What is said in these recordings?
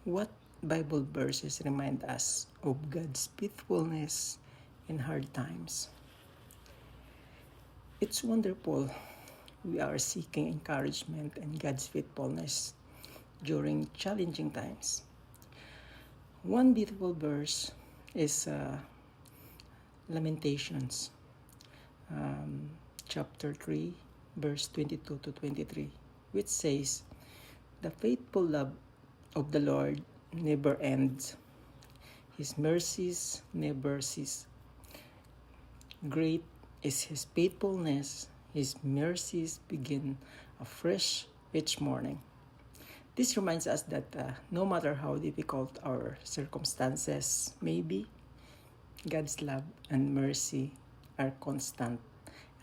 What Bible verses remind us of God's faithfulness in hard times? It's wonderful we are seeking encouragement and God's faithfulness during challenging times. One beautiful verse is Lamentations, chapter 3, verse 22 to 23, which says, "The faithful love of the Lord never ends. His mercies never cease. Great is His faithfulness. His mercies begin afresh each morning." This reminds us that no matter how difficult our circumstances may be, God's love and mercy are constant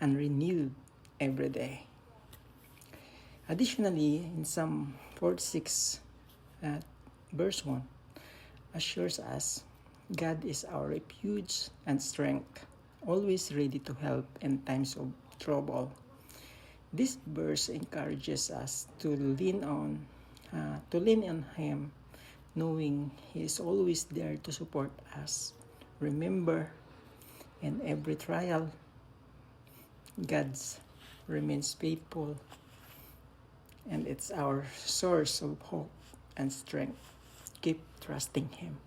and renewed every day. Additionally, in Psalm 46, verse 1, assures us God is our refuge and strength, always ready to help in times of trouble. This verse encourages us to lean on Him, knowing He is always there to support us. Remember, in every trial, God remains faithful, and it's our source of hope and strength. Keep trusting Him.